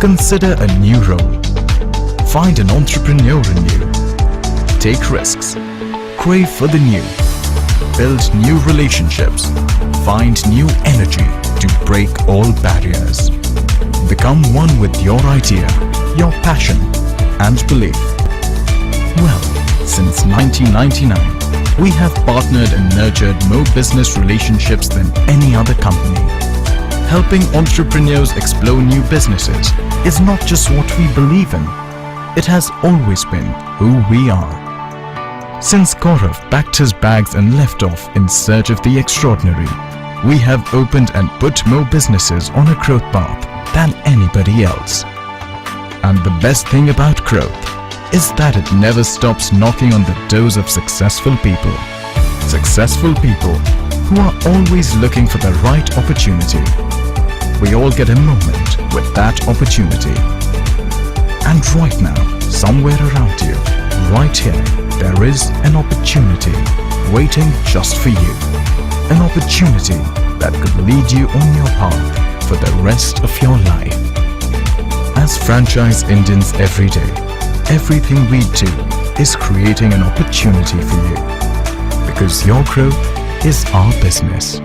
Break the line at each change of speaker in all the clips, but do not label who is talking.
Consider a new role. Find an entrepreneur in you. Take risks. Crave for the new. Build new relationships. Find new energy to break all barriers. Become one with your idea, your passion and belief. Well, since 1999, we have partnered and nurtured more business relationships than any other company. Helping entrepreneurs explore new businesses is not just what we believe in. It has always been who we are. Since Gaurav packed his bags and left off in search of the extraordinary, we have opened and put more businesses on a growth path than anybody else. And the best thing about growth is that it never stops knocking on the doors of successful people. Successful people who are always looking for the right opportunity. We all get a moment with that opportunity. And right now, somewhere around you, right here, there is an opportunity waiting just for you. An opportunity that could lead you on your path for the rest of your life. As franchise Indians every day, everything we do is creating an opportunity for you. Because your growth is our business.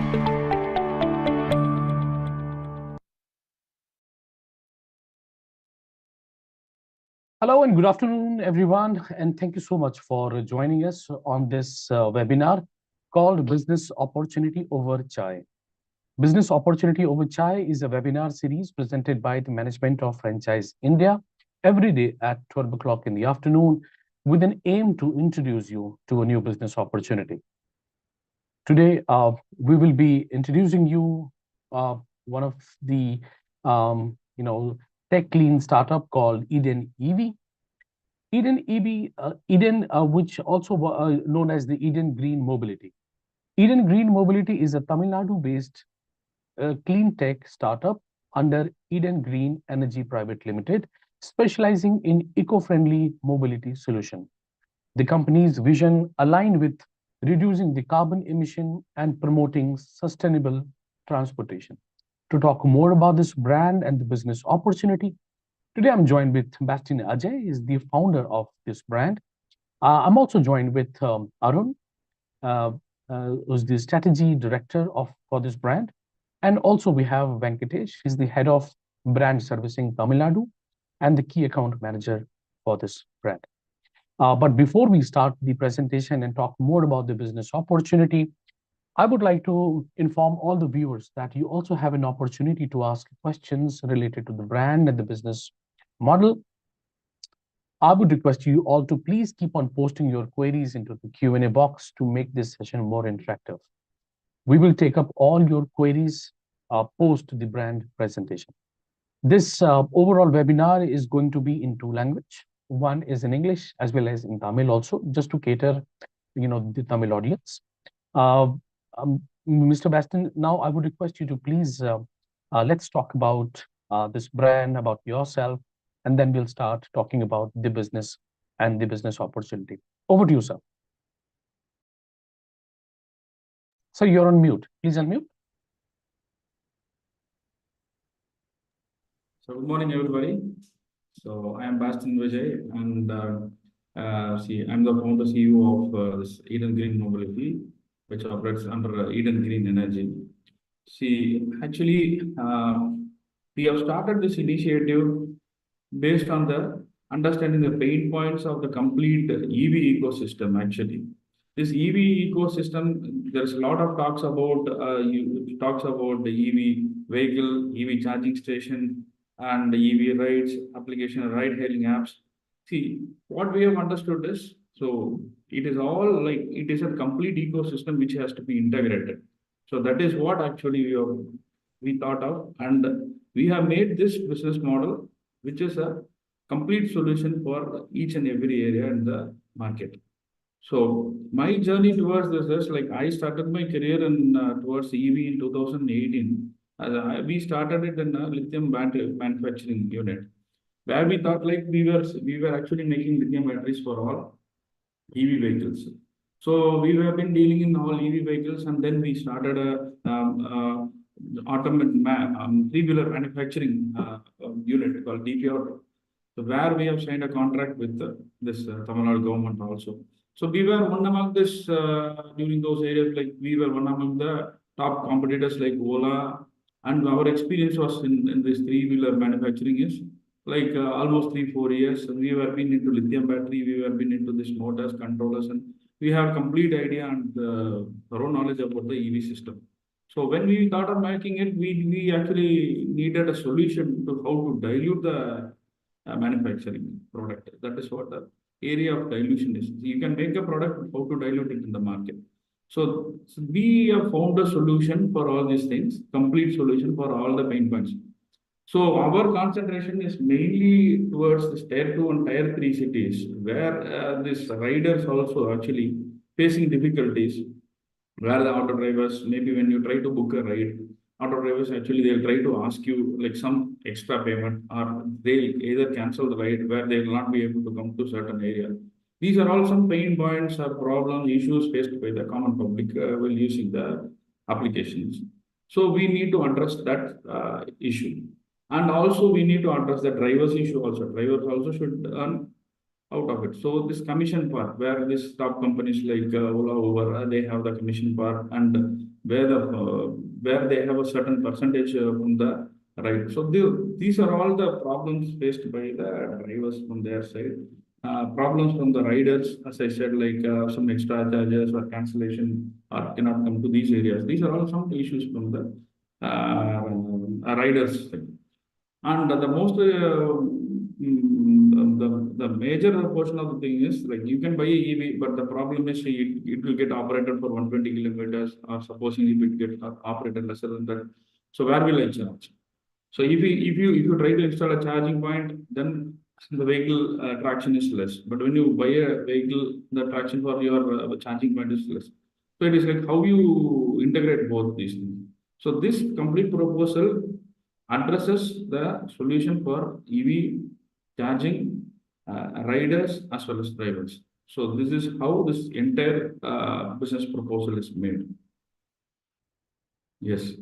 Hello and good afternoon, everyone, and thank you so much for joining us on this webinar called Business Opportunity Over Chai. Business Opportunity Over Chai is a webinar series presented by the management of Franchise India every day at 12 o'clock in the afternoon with an aim to introduce you to a new business opportunity. Today, we will be introducing you one of the tech clean startup called Eden EV. Eden, which also known as the Eden Green Mobility. Eden Green Mobility is a Tamil Nadu-based clean tech startup under Eden Green Energy Private Limited, specializing in eco-friendly mobility solution. The company's vision aligned with reducing the carbon emission and promoting sustainable transportation. To talk more about this brand and the business opportunity, today I'm joined with Bastin Ajay, is the founder of this brand. I'm also joined with Arun, who's the strategy director for this brand. And also we have Venkatesh, he's the head of brand servicing Tamil Nadu and the key account manager for this brand. But before we start the presentation and talk more about the business opportunity, I would like to inform all the viewers that you also have an opportunity to ask questions related to the brand and the business model. I would request you all to please keep on posting your queries into the Q&A box to make this session more interactive. We will take up all your queries post the brand presentation. This overall webinar is going to be in two languages. One is in English as well as in Tamil also, just to cater, the Tamil audience. Mr. Bastin, now I would request you to please, let's talk about this brand, about yourself, and then we'll start talking about the business and the business opportunity. Over to you, sir. Sir, you're on mute. Please unmute.
So good morning, everybody. So I am Bastin Vijay, and I'm the founder CEO of this Eden Green Mobility, which operates under Eden Green Energy. Actually, we have started this initiative based on the understanding the pain points of the complete EV ecosystem. Actually, this EV ecosystem, there's a lot of talks about the EV vehicle, EV charging station, and the EV rides, application ride-hailing apps. What we have understood is, so it is all like, it is a complete ecosystem which has to be integrated. So that is what actually we thought of, and we have made this business model, which is a complete solution for each and every area in the market. So my journey towards this is like, I started my career in towards EV in 2018. We started it in a lithium battery manufacturing unit, where we thought like we were actually making lithium batteries for all EV vehicles. So we have been dealing in all EV vehicles, and then we started a three-wheeler manufacturing unit project called DPR. So where we have signed a contract with this Tamil Nadu government also. So we were one among this during those areas, like we were one among the top competitors like Ola, and our experience was in this three-wheeler manufacturing is like almost 3-4 years. We have been into lithium battery, we have been into this motors, controllers, and we have complete idea and thorough knowledge about the EV system. So when we started making it, we actually needed a solution to how to dilute the manufacturing product. That is what the area of dilution is. You can make a product, how to dilute it in the market. So we have found a solution for all these things, complete solution for all the pain points. So our concentration is mainly towards the tier 2 and tier 3 cities, where these riders also actually facing difficulties, where the auto drivers, maybe when you try to book a ride, auto drivers actually they'll try to ask you like some extra payment, or they'll either cancel the ride where they will not be able to come to certain area. These are all some pain points or problems, issues faced by the common public while using the applications. So we need to address that issue. And also we need to address the drivers issue also. Drivers also should earn out of it. So this commission part, where these top companies like Ola, Uber, they have the commission part, and where they have a certain percentage from the ride. So these are all the problems faced by the drivers from their side. Problems from the riders, as I said, like some extra charges or cancellation or cannot come to these areas. These are all some issues from the riders side. And the most the major portion of the thing is like you can buy a EV, but the problem is it will get operated for 120 kilometers, or supposing if it gets operated lesser than that. So where will I charge? So if you try to install a charging point, then the vehicle traction is less. But when you buy a vehicle, the traction for your charging point is less. So it is like how you integrate both these things. So this complete proposal addresses the solution for EV charging riders as well as drivers. So this is how this entire business proposal is made. Yes.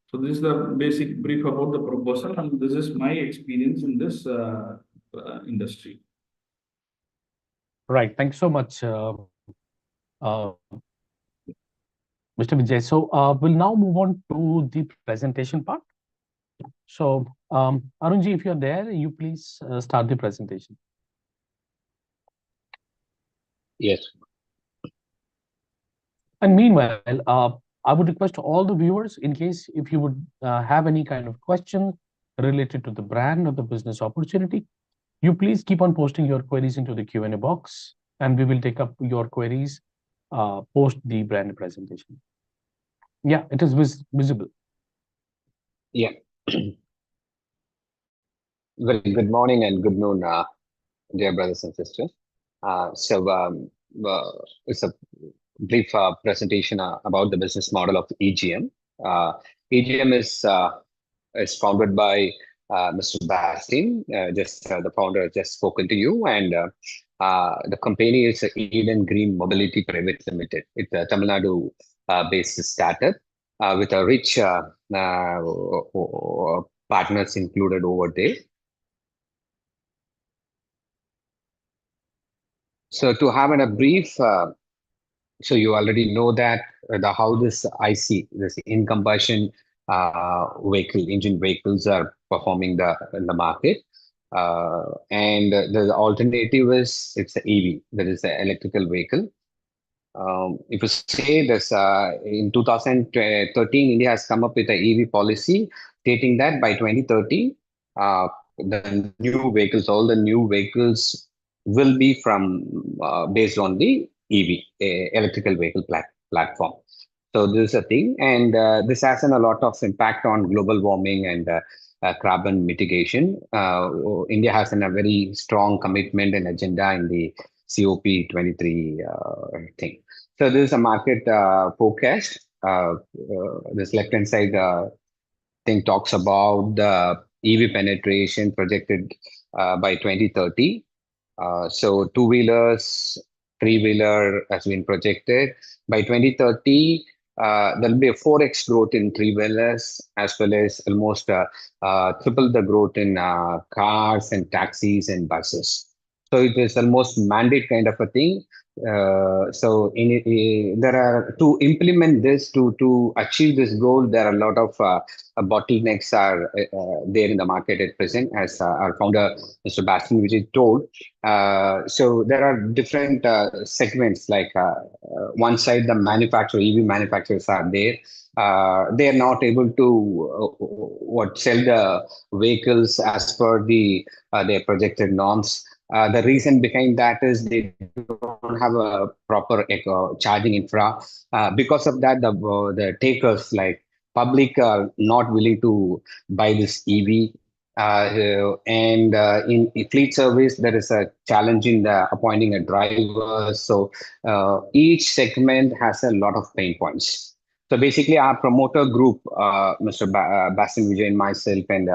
So this is the basic brief about the proposal, and this is my experience in this industry.
Right. Thanks so much, Mr. Vijay. So we'll now move on to the presentation part. So Arunji, if you're there, you please start the presentation.
Yes.
And meanwhile, I would request all the viewers, in case if you would have any kind of question related to the brand or the business opportunity, you please keep on posting your queries into the Q&A box, and we will take up your queries post the brand presentation. Yeah, it is visible.
Yeah. Very good morning and good noon, dear brothers and sisters. It's a brief presentation about the business model of EGM. EGM is founded by Mr. Bastien. The founder has just spoken to you, and the company is Eden Green Mobility Private Limited. It's a Tamil Nadu based startup with a rich partners included over there. So to have a brief, so you already know that how this IC, this in-combustion engine vehicles are performing in the market. And the alternative is it's an EV, that is the electrical vehicle. If you say this, in 2013, India has come up with an EV policy stating that by 2030, the new vehicles, all the new vehicles will be based on the EV, electrical vehicle platform. So this is a thing, and this has a lot of impact on global warming and carbon mitigation. India has a very strong commitment and agenda in the COP23 thing. So this is a market forecast. This left-hand side thing talks about the EV penetration projected by 2030. So two-wheelers, three-wheeler has been projected. By 2030, there'll be a 4x growth in three-wheelers, as well as almost triple the growth in cars and taxis and buses. So it is almost mandate kind of a thing. There are to implement this to achieve this goal. There are a lot of bottlenecks are there in the market at present, as our founder Mr. Bastian Vijay told. So there are different segments like one side the manufacturer EV manufacturers are there. They are not able to what sell the vehicles as per their projected norms. The reason behind that is they don't have a proper charging infra. Because of that, the takers like public are not willing to buy this EV. And in fleet service, there is a challenge in the appointing a driver. So each segment has a lot of pain points. So basically, our promoter group, Mr. Basim Vijay and myself, and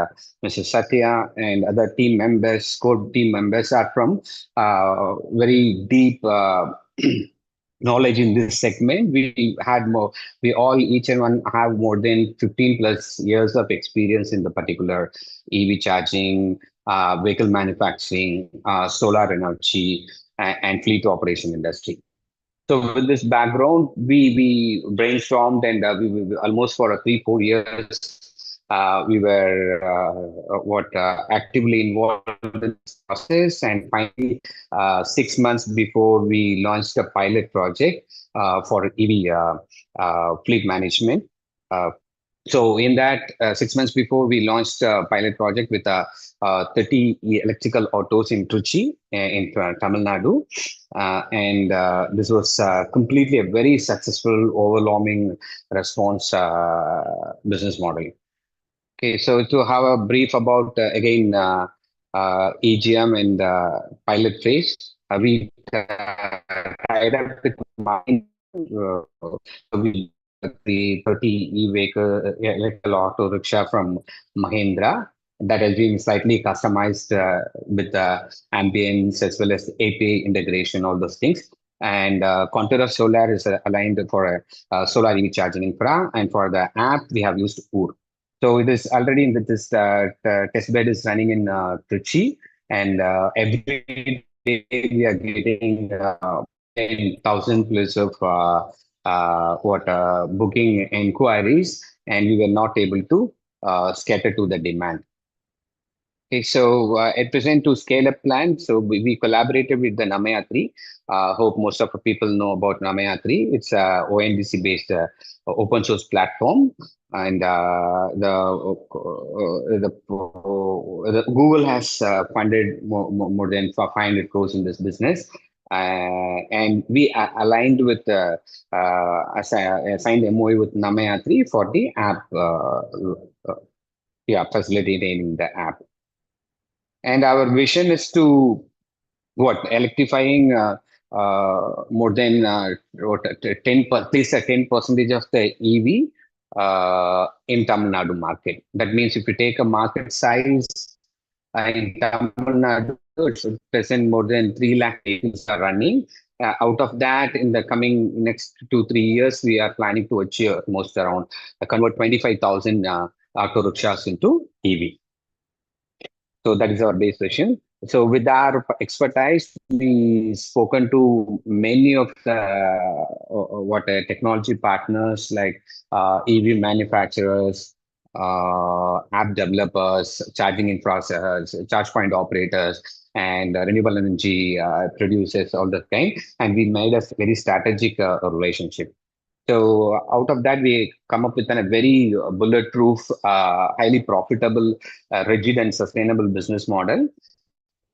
Mr. Satya and other team members, core team members, are from very deep knowledge in this segment. We all, each and one have more than 15 plus years of experience in the particular EV charging, vehicle manufacturing, solar energy, and fleet operation industry. So with this background, we brainstormed, and we almost for 3-4 years we were actively involved in this process, and finally 6 months before we launched a pilot project for EV fleet management. So in that 6 months before, we launched a pilot project with 30 electrical autos in Trichy in Tamil Nadu. And this was completely a very successful, overwhelming response business model. Okay, so to have a brief about EGM and pilot phase, we tied up with we the 30 e-vehicle electrical auto rickshaw from Mahindra that has been slightly customized with the ambience as well as API integration, all those things. And Contour Solar is aligned for a solar EV charging infra, and for the app we have used UR. So it is already in this test bed is running in Trichy, and every day we are getting 10,000 plus of booking inquiries, and we were not able to scatter to the demand. Okay, so at present to scale up plan, so we collaborated with the Namayatri. Hope most of the people know about Namayatri. It's a ONDC based open source platform, and the Google has funded more than 500 crores in this business. And we aligned with signed MOU with Namayatri for the app, facilitating the app. And our vision is to electrifying more than 10 at least 10% of the EV in Tamil Nadu market. That means if you take a market size in Tamil Nadu, it's present more than 3 lakh vehicles are running. Out of that, in the coming next 2-3 years, we are planning to achieve most around convert 25,000 auto rickshaws into EV. So that is our base vision. So with our expertise, we spoken to many of the technology partners like EV manufacturers, app developers, charging infrastructure, charge point operators, and renewable energy producers, all that kind. And we made a very strategic relationship. So out of that, we come up with a very bulletproof, highly profitable, rigid and sustainable business model.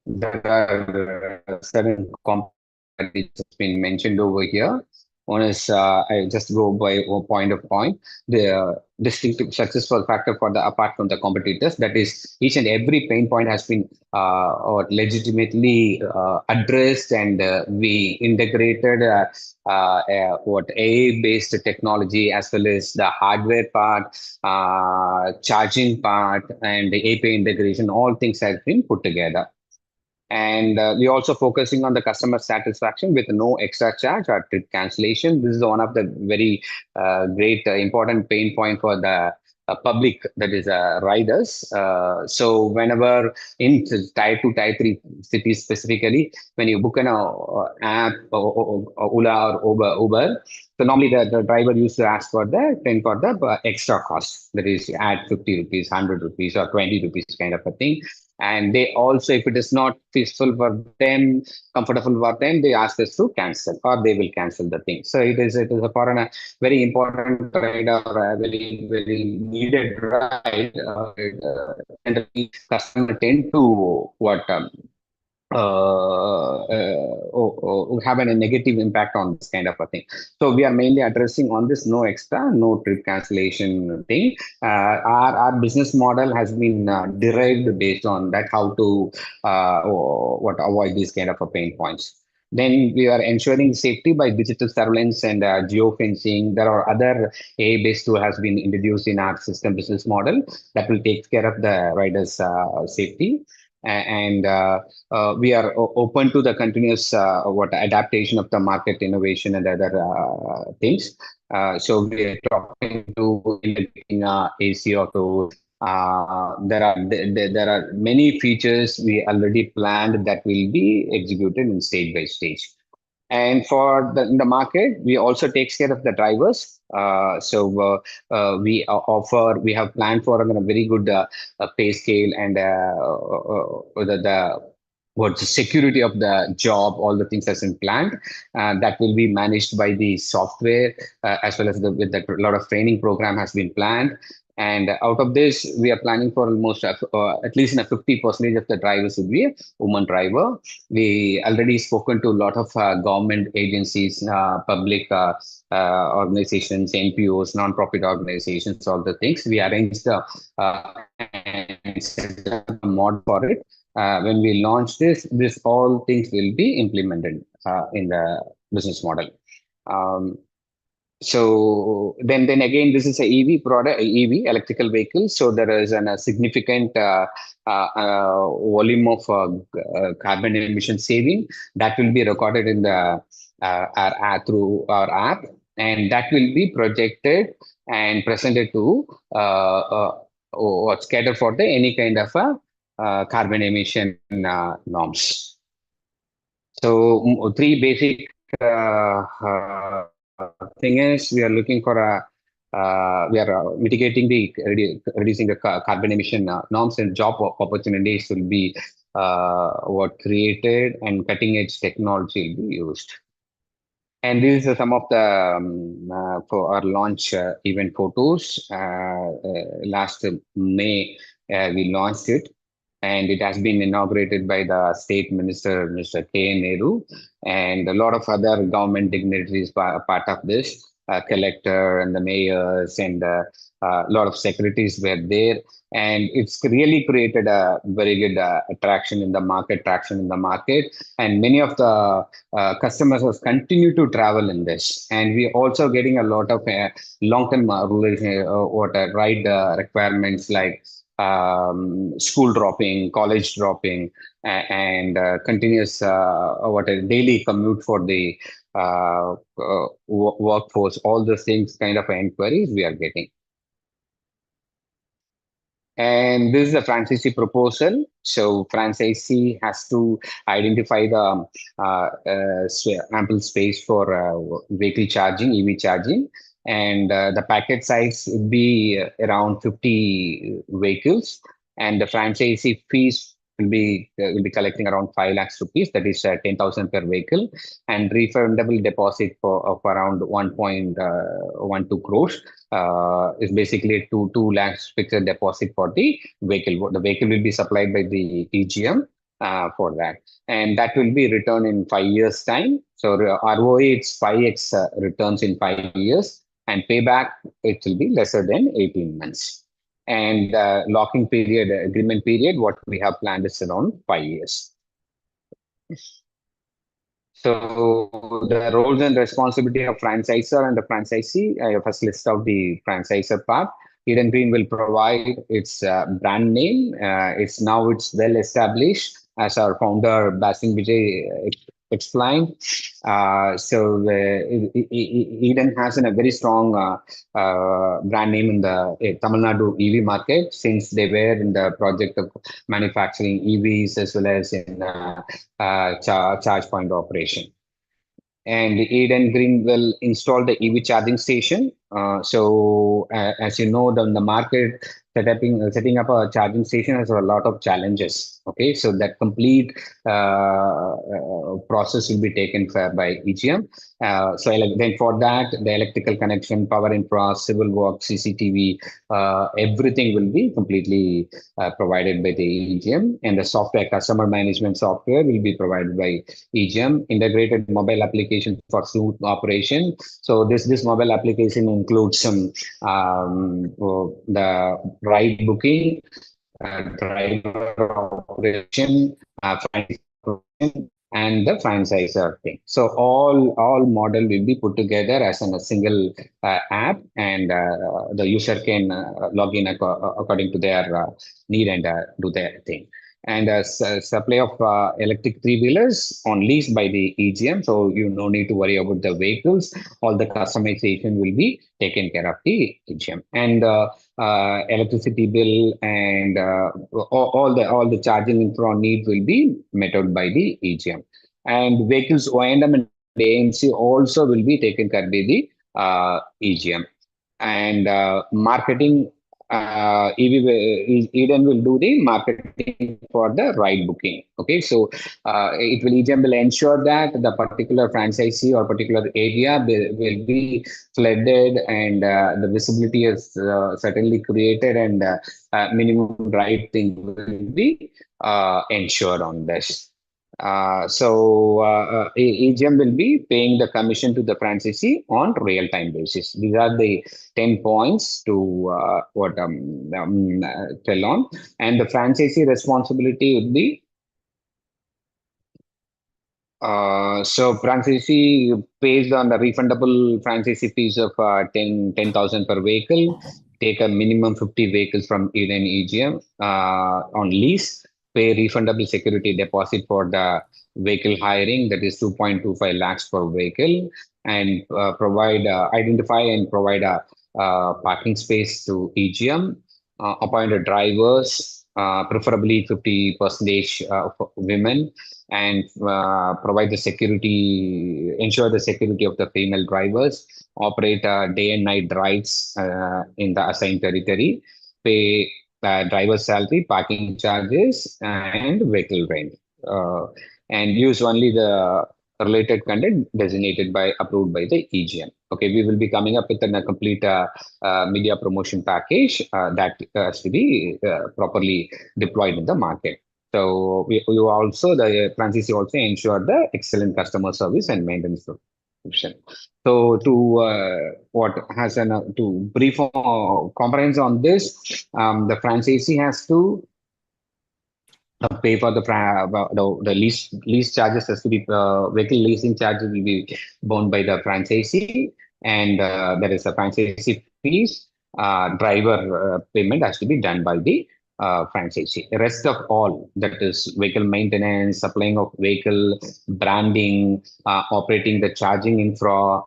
There are certain components that has been mentioned over here. One is, I just go by point of point, the distinctive successful factor for the apart from the competitors. That is, each and every pain point has been or legitimately addressed, and we integrated AI-based technology as well as the hardware part, charging part, and the API integration. All things have been put together. And we're also focusing on the customer satisfaction with no extra charge or trip cancellation. This is one of the very great important pain point for the public, that is riders. So whenever in tier 2, tier 3 cities specifically, when you book an app or Ola or Uber, so normally the driver used to ask for the 10 for the extra cost, that is add 50 rupees, 100 rupees or 20 rupees kind of a thing. And they also, if it is not peaceful for them, comfortable for them, they ask us to cancel or they will cancel the thing. So it is a for a very important ride or a very needed ride. Generally, customer tend to what have a negative impact on this kind of a thing. So we are mainly addressing on this no extra, no trip cancellation thing. Our business model has been derived based on that, how to what avoid these kind of a pain points. Then we are ensuring safety by digital surveillance and geofencing. There are other AI-based tool has been introduced in our system business model that will take care of the riders' safety. And we are open to the continuous what adaptation of the market innovation and other things. So we are talking to integrating AC auto. There are many features we already planned that will be executed in stage by stage. And for the market, we also takes care of the drivers. We have planned for a very good pay scale and the what's the security of the job, all the things has been planned. That will be managed by the software as well as with a lot of training program has been planned. And out of this, we are planning for almost at least in a 50% of the drivers would be a woman driver. We already spoken to a lot of government agencies, public organizations, NPOs, non-profit organizations, all the things. We arranged the and set up a mod for it. When we launch this all things will be implemented in the business model. So then again, this is a EV product, EV electrical vehicle. So there is a significant volume of carbon emission saving that will be recorded in the through our app, and that will be projected and presented to what's catered for the any kind of carbon emission norms. So three basic thing is we are looking for we are mitigating the reducing the carbon emission norms, and job opportunities will be what created and cutting edge technology will be used. And these are some of the for our launch event photos. Last May, we launched it, and it has been inaugurated by the State Minister, Mr. K. Nehru, and a lot of other government dignitaries part of this. Collector and the mayors and a lot of secretaries were there, and it's really created a very good traction in the market, and many of the customers have continued to travel in this, and we also getting a lot of long-term ride requirements like school dropping, college dropping, and continuous what a daily commute for the workforce. All those things kind of inquiries we are getting. And this is a franchisee proposal. So franchisee has to identify the ample space for vehicle charging, EV charging, and the packet size would be around 50 vehicles, and the franchisee fees will be collecting around 5 lakhs rupees, that is 10,000 per vehicle, and refundable deposit of around 1.12 crores. Is basically 2 lakhs fixed deposit for the vehicle. The vehicle will be supplied by the TGM for that, and that will be returned in 5 years time. So ROA it's 5x returns in 5 years, and payback it will be lesser than 18 months. And locking period, agreement period, what we have planned is around 5 years. So the roles and responsibility of franchisor and the franchisee, I first list out the franchisor part. Eden Green will provide its brand name. It's well established, as our founder Basim Vijay explained. Eden has a very strong brand name in the Tamil Nadu EV market, since they were in the project of manufacturing EVs as well as in charge point operation. And Eden Green will install the EV charging station. As you know, the market setting up a charging station has a lot of challenges. Okay, so that complete process will be taken care by EGM. Then for that, the electrical connection, power infra, civil work, CCTV, everything will be completely provided by the EGM, and the software, customer management software, will be provided by EGM, integrated mobile application for smooth operation. So this mobile application includes some the ride booking, driver operation, and the franchisor thing. So all model will be put together as in a single app, and the user can log in according to their need and do their thing. And supply of electric three-wheelers on lease by the EGM. So you no need to worry about the vehicles. All the customization will be taken care of the EGM. And electricity bill and all the charging infra needs will be met out by the EGM. And vehicles O&M and AMC also will be taken care by the EGM. And marketing, Eden will do the marketing for the ride booking. Okay, so EGM will ensure that the particular franchisee or particular area will be flooded, and the visibility is certainly created, and minimum ride thing will be ensured on this. EGM will be paying the commission to the franchisee on real-time basis. These are the 10 points to tell on. And the franchisee responsibility would be franchisee pays on the refundable franchisee fees of 10,000 per vehicle. Take a minimum 50 vehicles from Eden EGM on lease. Pay refundable security deposit for the vehicle hiring, that is 2.25 lakhs per vehicle, and identify and provide a parking space to EGM. Appoint drivers, preferably 50% of women, and provide the security, ensure the security of the female drivers. Operate day and night rides in the assigned territory. Pay driver salary, parking charges, and vehicle rent, and use only the related content designated by approved by the EGM. Okay, we will be coming up with a complete media promotion package that has to be properly deployed in the market. So you also, the franchisee also ensure the excellent customer service and maintenance solution. So to brief comprehensive on this, the franchisee has to pay for the lease charges, has to be vehicle leasing charges will be borne by the franchisee, and there is a franchisee fees. Driver payment has to be done by the franchisee. The rest of all, that is vehicle maintenance, supplying of vehicle, branding, operating the charging infra,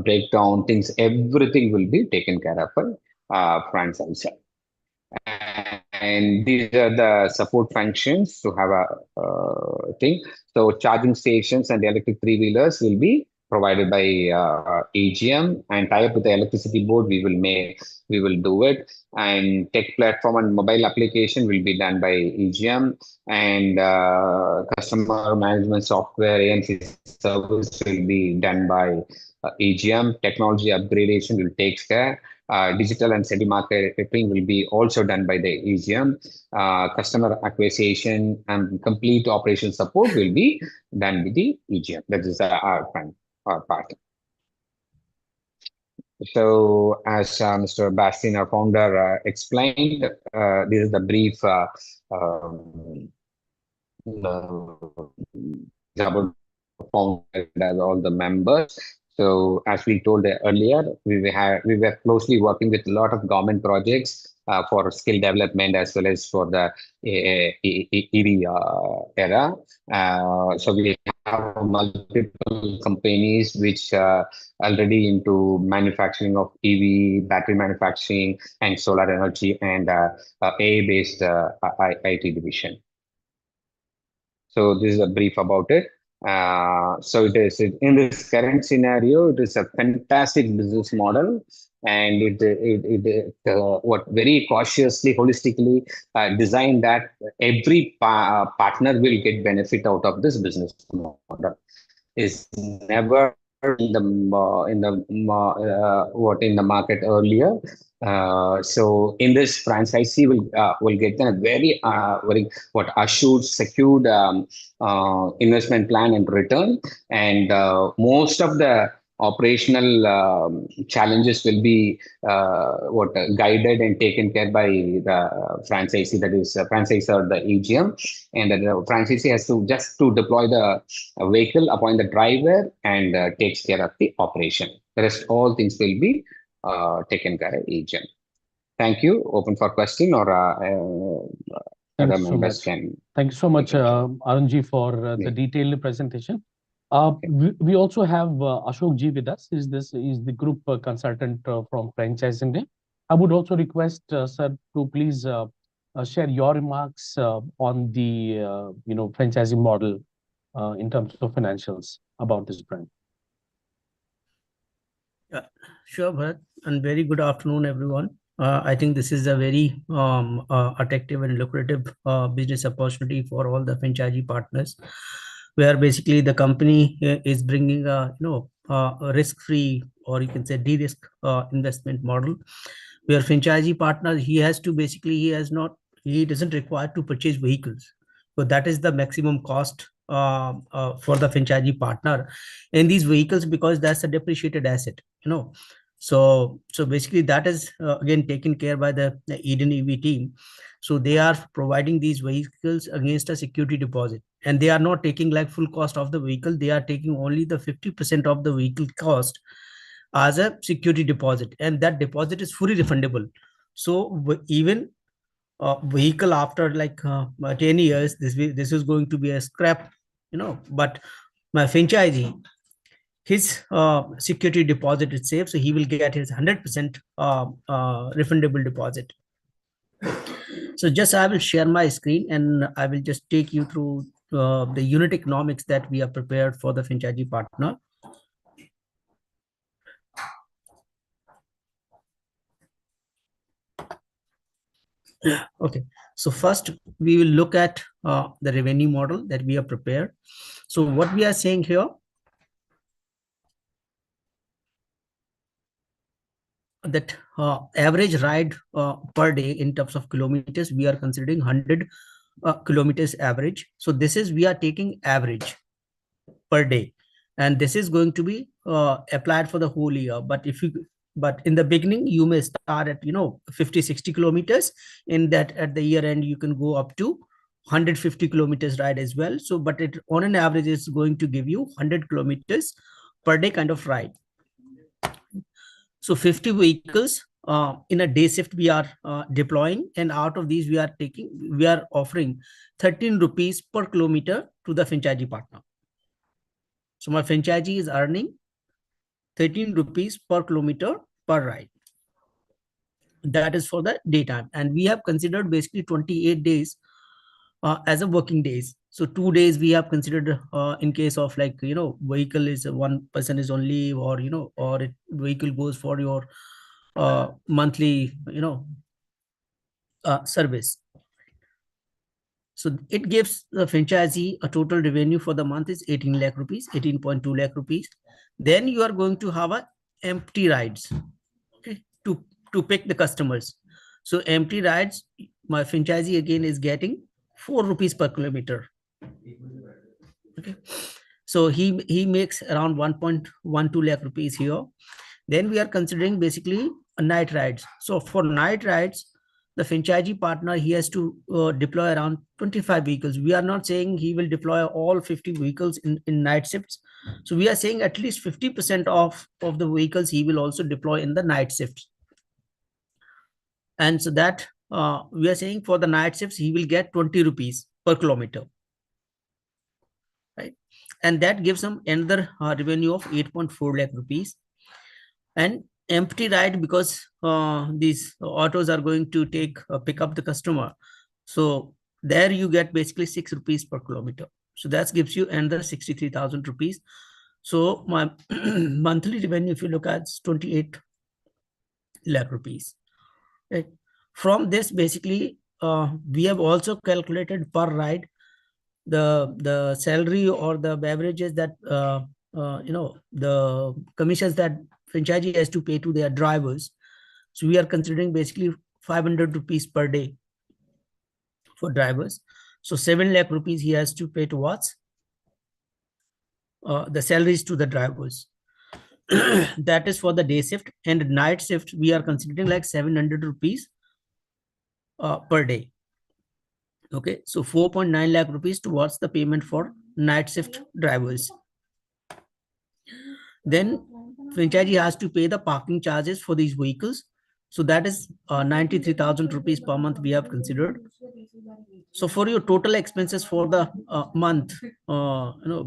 breakdown things, everything will be taken care of by franchisee. And these are the support functions to have a thing. So charging stations and the electric three-wheelers will be provided by EGM, and tie up with the electricity board. We will do it. And tech platform and mobile application will be done by EGM, and customer management software AMC service will be done by EGM. Technology upgradation will take care. Digital and SETI marketing will be also done by the EGM. Customer acquisition and complete operation support will be done with the EGM. That is our part. So as Mr. Bastin, our founder, explained, this is the brief about founder and all the members. So as we told earlier, we were closely working with a lot of government projects for skill development as well as for the EV era. So we have multiple companies which already into manufacturing of EV, battery manufacturing, and solar energy, and AI-based IT division. So this is a brief about it. So it is in this current scenario, it is a fantastic business model, and what very cautiously, holistically designed that every partner will get benefit out of this business model. Is never in the market earlier. So in this, franchisee will get a very what assured secured investment plan and return, and most of the operational challenges will be guided and taken care by the franchisee, that is franchisor, the AGM, and the franchisee has to just to deploy the vehicle, appoint the driver, and takes care of the operation. The rest all things will be taken care of agent. Thank you. Open for question, or other
Thanks so
members
much.
can.
Thank you so much,
take it.
Arunji, for the
Yeah.
detailed presentation. We also have Ashok Ji with us. Is the group consultant from Franchise India. I would also request sir to please share your remarks on the franchising model in terms of financials about this brand.
Yeah, sure, Bharat, and very good afternoon, everyone. I think this is a very attractive and lucrative business opportunity for all the franchisee partners, where basically the company is bringing a a risk-free, or you can say de-risk investment model, where franchisee partner, he doesn't require to purchase vehicles, so that is the maximum cost for the franchisee partner in these vehicles, because that's a depreciated asset. So basically that is again taken care by the Eden EV team. So they are providing these vehicles against a security deposit, and they are not taking like full cost of the vehicle. They are taking only the 50% of the vehicle cost as a security deposit, and that deposit is fully refundable. So even vehicle after like 10 years, this is going to be a scrap, but my franchisee, his security deposit is safe, so he will get his 100% refundable deposit. So just I will share my screen, and I will just take you through the unit economics that we are prepared for the franchisee partner. Okay, so first we will look at the revenue model that we are prepared. So what we are saying here, that average ride per day in terms of kilometers, we are considering 100 kilometers average. So this is, we are taking average per day, and this is going to be applied for the whole year. But in the beginning, you may start at 50-60 kilometers. In that, at the year end, you can go up to 150 kilometers ride as well. So but it on an average is going to give you 100 kilometers per day kind of ride. So 50 vehicles in a day shift we are deploying, and out of these we are offering 13 rupees per kilometer to the franchisee partner. So my franchisee is earning 13 rupees per kilometer per ride. That is for the daytime, and we have considered basically 28 days as a working days. So 2 days we have considered in case of like vehicle is one person is on leave, or or vehicle goes for your monthly service. So it gives the franchisee a total revenue for the month is 18 lakh rupees, 18.2 lakh rupees. Then you are going to have a empty rides, okay, to pick the customers. So empty rides, my franchisee again is getting 4 rupees per kilometer. Okay, so he makes around 1.12 lakh rupees here. Then we are considering basically a night rides. So for night rides, the franchisee partner, he has to deploy around 25 vehicles. We are not saying he will deploy all 50 vehicles in night shifts. So we are saying at least 50% of the vehicles he will also deploy in the night shifts. And so that we are saying for the night shifts, he will get 20 rupees per kilometer. Right. And that gives him another revenue of 8.4 lakh rupees. And empty ride, because these autos are going to pick up the customer. So there you get basically 6 rupees per kilometer. So that gives you another 63,000 rupees. So my monthly revenue, if you look at, is 28 lakh rupees. Right. From this, basically, we have also calculated per ride the salary or the beverages that the commissions that franchisee has to pay to their drivers. So we are considering basically 500 rupees per day for drivers. So 7 lakh rupees he has to pay towards the salaries to the drivers. That is for the day shift. And night shift, we are considering like 700 rupees per day. Okay, so 4.9 lakh rupees towards the payment for night shift drivers. Then franchisee has to pay the parking charges for these vehicles. So that is 93,000 rupees per month we have considered. So for your total expenses for the month,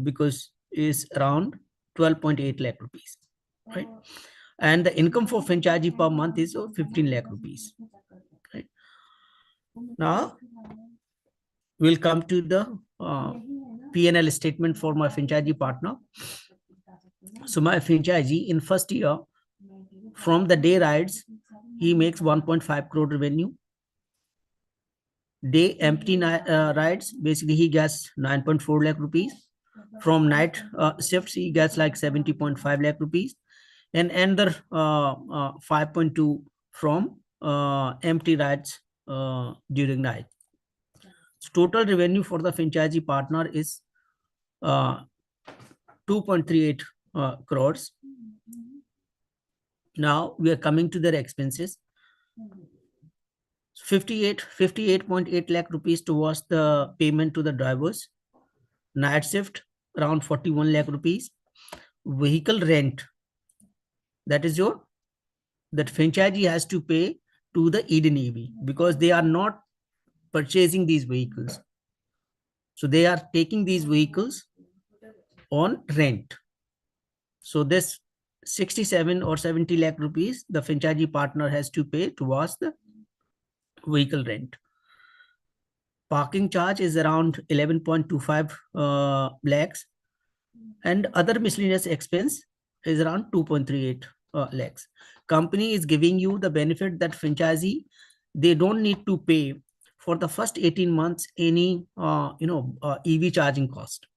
because is around 12.8 lakh rupees, right? And the income for franchisee per month is 15 lakh rupees. Right? Now we'll come to the P&L statement for my franchisee partner. So my franchisee in first year, from the day rides, he makes 1.5 crore revenue. Day empty rides, basically he gets 9.4 lakh rupees. From night shifts, he gets like 70.5 lakh rupees. And another 5.2 from empty rides during night. So total revenue for the franchisee partner is 2.38 crores. Now we are coming to their expenses. 58.8 lakh rupees towards the payment to the drivers. Night shift around 41 lakh rupees. Vehicle rent, that franchisee has to pay to the Eden EV, because they are not purchasing these vehicles. So they are taking these vehicles on rent. So this 67 or 70 lakh rupees the franchisee partner has to pay towards the vehicle rent. Parking charge is around 11.25 lakhs, and other miscellaneous expense is around 2.38 lakhs. Company is giving you the benefit that franchisee, they don't need to pay for the first 18 months any EV charging cost.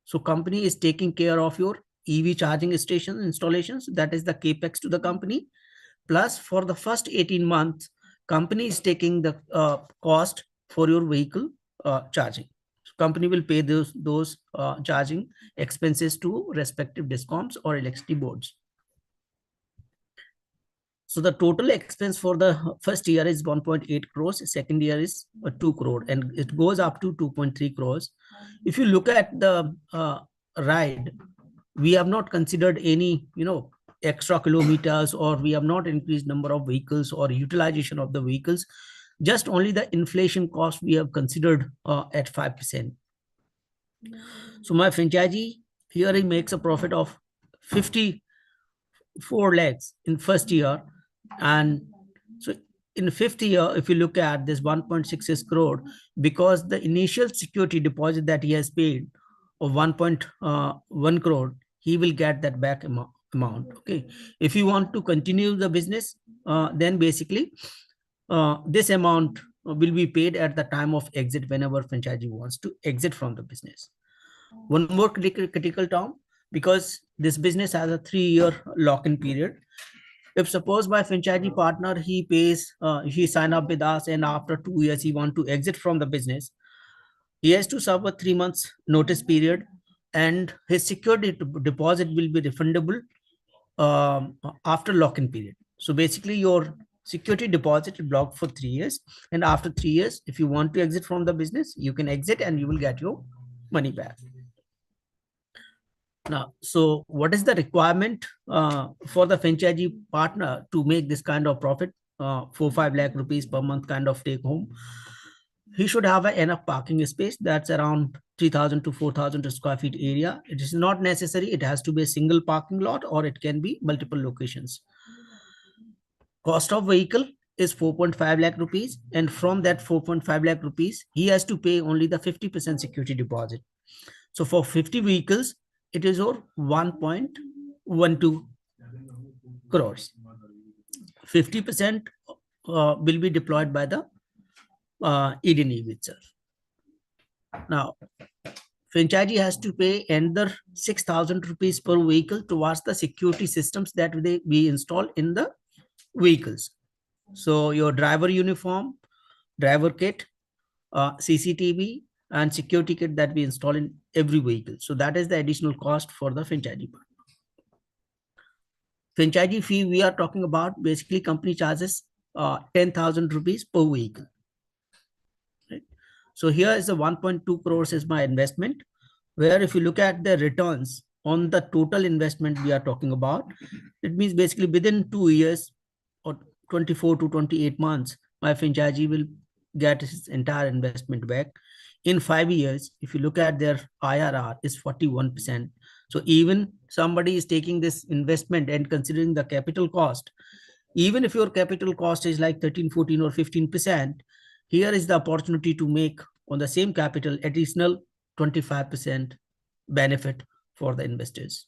So company is taking care of your EV charging station installations, that is the capex to the company. Plus for the first 18 months, company is taking the cost for your vehicle charging. So company will pay those charging expenses to respective discoms or electricity boards. So the total expense for the first year is 1.8 crores, second year is 2 crore, and it goes up to 2.3 crores. If you look at the ride, we have not considered any, extra kilometers, or we have not increased number of vehicles or utilization of the vehicles. Just only the inflation cost we have considered at 5%. So my franchisee here, he makes a profit of 54 lakhs in first year. And so in fifth year, if you look at this 1.66 crore, because the initial security deposit that he has paid of 1.1 crore, he will get that back amount. Okay, if you want to continue the business, then basically this amount will be paid at the time of exit, whenever franchisee wants to exit from the business. One more critical term, because this business has a 3-year lock-in period. If suppose my franchisee partner, he pays, he sign up with us, and after 2 years he want to exit from the business, he has to serve a 3 months notice period, and his security deposit will be refundable after lock-in period. So basically your security deposit is blocked for 3 years, and after 3 years, if you want to exit from the business, you can exit and you will get your money back. Now, so what is the requirement for the franchisee partner to make this kind of profit? 4-5 lakh rupees per month kind of take home, he should have enough parking space. That's around 3,000 to 4,000 square feet area. It is not necessary it has to be a single parking lot, or it can be multiple locations. Cost of vehicle is 4.5 lakh rupees, and from that 4.5 lakh rupees he has to pay only the 50% security deposit. So for 50 vehicles it is over 1.12 crores. 50% will be deployed by the Eden EV itself. Now, franchisee has to pay another 6,000 rupees per vehicle towards the security systems that we install in the vehicles. So your driver uniform, driver kit, CCTV, and security kit that we install in every vehicle. So that is the additional cost for the franchisee part. Franchisee fee we are talking about, basically company charges 10,000 rupees per vehicle. Right? So here is the 1.2 crores is my investment, where if you look at the returns on the total investment we are talking about, it means basically within 2 years or 24 to 28 months, my franchisee will get his entire investment back. In 5 years, if you look at their IRR is 41%. So even somebody is taking this investment and considering the capital cost, even if your capital cost is like 13, 14 or 15%, here is the opportunity to make on the same capital additional 25% benefit for the investors.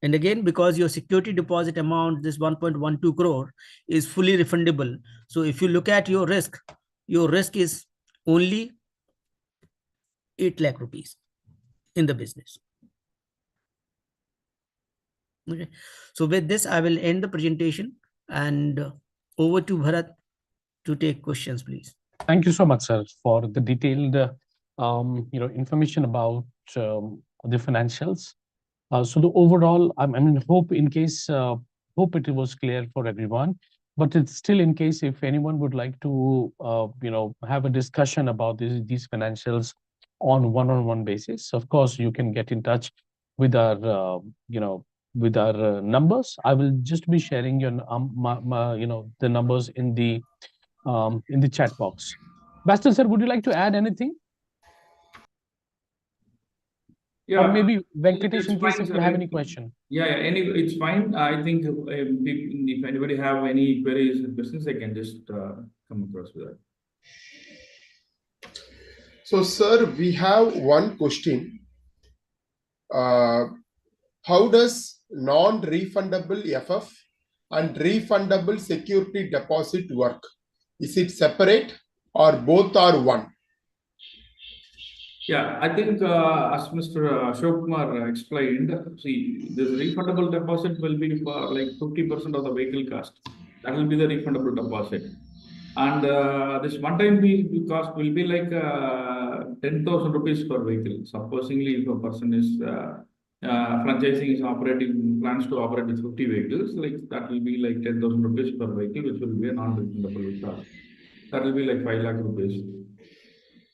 And again, because your security deposit amount, this 1.12 crore, is fully refundable. So if you look at your risk is only 8 lakh rupees in the business. Okay. So with this, I will end the presentation, and over to Bharat to take questions, please.
Thank you so much, sir, for the detailed information about the financials. So the overall, I mean, hope it was clear for everyone. But it's still, in case if anyone would like to have a discussion about these financials on one-on-one basis, of course you can get in touch with our numbers. I will just be sharing your the numbers in the chat box. Bastel sir, would you like to add anything?
Yeah,
or maybe Venkatesh,
it's
in case
fine,
if you
sir.
have any question.
It's fine. I think if anybody have any queries and questions, they can just come across with that.
So, sir, we have one question. How does non-refundable FF and refundable security deposit work? Is it separate or both are one?
Yeah, I think as Mr. Ashok Kumar explained, see, this refundable deposit will be for like 50% of the vehicle cost. That will be the refundable deposit. And this one-time fee cost will be like 10,000 rupees per vehicle. Supposingly, if a person is franchising is operating, plans to operate with 50 vehicles, like that will be like 10,000 rupees per vehicle, which will be a non-refundable cost. That will be like 5 lakh rupees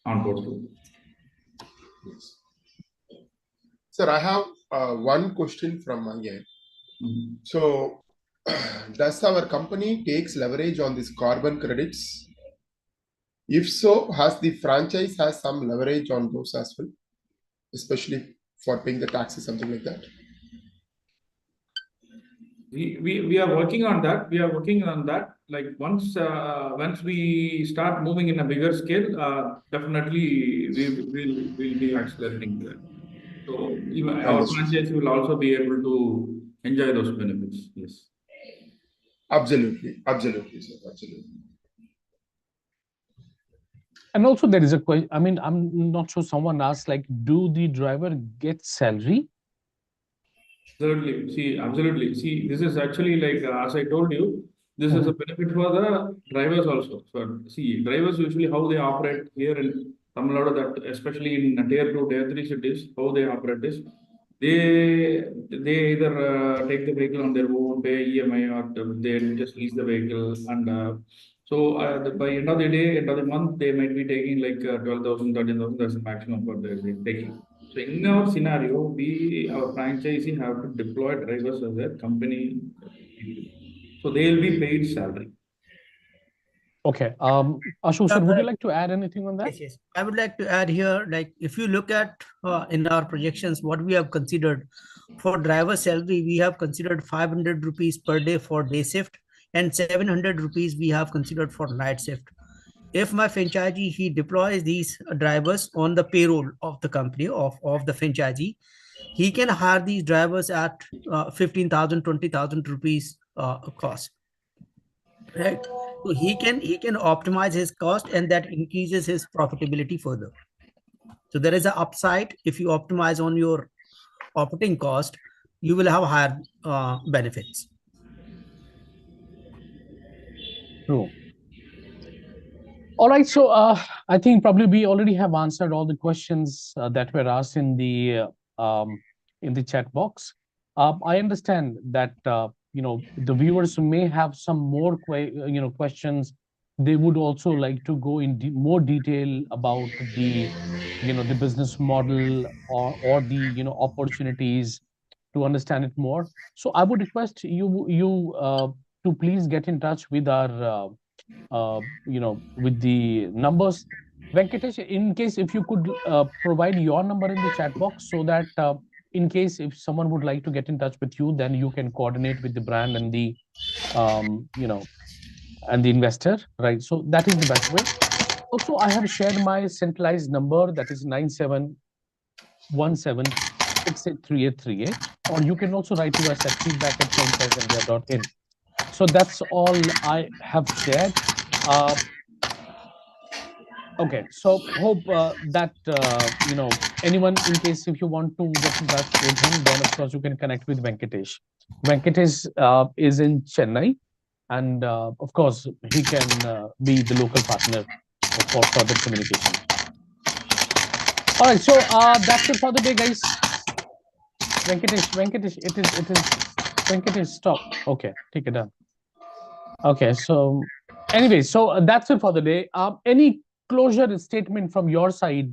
on total.
Yes. Sir, I have one question from my end. So, does our company takes leverage on these carbon credits? If so, has the franchise has some leverage on those as well, especially for paying the taxes, something like that?
We are working on that. We are working on that. Like once we start moving in a bigger scale, definitely we'll be accelerating that. So even our franchise will also be able to enjoy those benefits. Yes.
Absolutely, sir. Absolutely.
And also there is a question. I mean, I'm not sure, someone asked, like, do the driver get salary?
Absolutely. See, this is actually like, as I told you, this is a benefit for the drivers also. So, see, drivers usually how they operate here in Tamil Nadu, that especially in tier 2, tier 3 cities, how they operate is they either take the vehicle on their own, pay EMI, or they just lease the vehicle. And by end of the day, end of the month, they might be taking like 12,000, 13,000. That's the maximum for they're taking. So in our scenario, our franchisee have to deploy drivers as a company people. So they'll be paid salary.
Okay. Ashok sir, would you like to add anything on that?
Yes, yes. I would like to add here, like if you look at in our projections, what we have considered for driver salary, we have considered 500 rupees per day for day shift and 700 rupees we have considered for night shift. If my franchisee, he deploys these drivers on the payroll of the company of the franchisee, he can hire these drivers at 15,000, 20,000 rupees cost, right? So he can optimize his cost, and that increases his profitability further. So there is an upside. If you optimize on your operating cost, you will have higher benefits.
True. All right. So I think probably we already have answered all the questions that were asked in the chat box. I understand that the viewers may have some more questions. They would also like to go in more detail about the business model or the opportunities to understand it more. So I would request you to please get in touch with our with the numbers. Venkatesh, in case if you could provide your number in the chat box, so that in case if someone would like to get in touch with you, then you can coordinate with the brand and the and the investor, right? So that is the best way. Also, I have shared my centralized number, that is 9717683838, or you can also write to us at feedback@franchiseindia.in. So that's all I have shared. Okay, so hope that anyone, in case if you want to get in touch with him, then of course you can connect with Venkatesh. Venkatesh is in Chennai, and of course he can be the local partner for further communication. All right, so that's it for the day, guys. Venkatesh, it is Venkatesh. Stop. Okay, take it down. Okay, so anyway, so that's it for the day. Any closure statement from your side,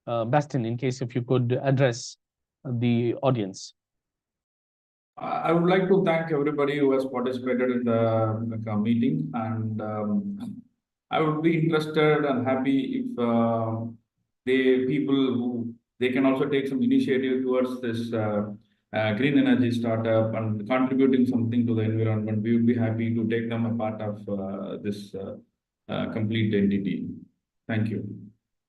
Bastin, in case if you could address the audience.
I would like to thank everybody who has participated in the meeting, and I would be interested and happy if they can also take some initiative towards this green energy startup and contributing something to the environment. We would be happy to take them a part of this complete entity. Thank you.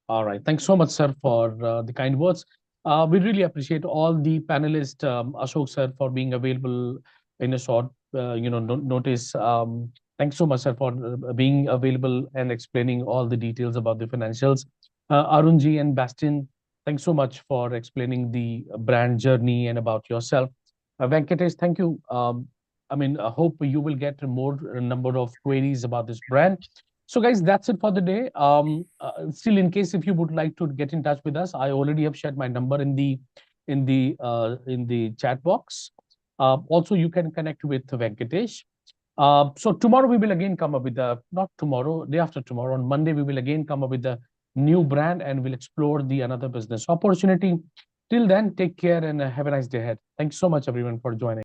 All right. Thanks so much, sir, for the kind words. We really appreciate all the panelists, Ashok sir, for being available in a short, notice. Thanks so much, sir, for being available and explaining all the details about the financials. Arunji and Bastin, thanks so much for explaining the brand journey and about yourself. Venkatesh, thank you. I hope you will get more number of queries about this brand. So guys, that's it for the day. Still, in case if you would like to get in touch with us, I already have shared my number in the chat box. Also, you can connect with Venkatesh. So tomorrow we will again come up with not tomorrow, day after tomorrow, on Monday we will again come up with a new brand and we'll explore the another business opportunity. Till then, take care and have a nice day ahead. Thanks so much, everyone, for joining.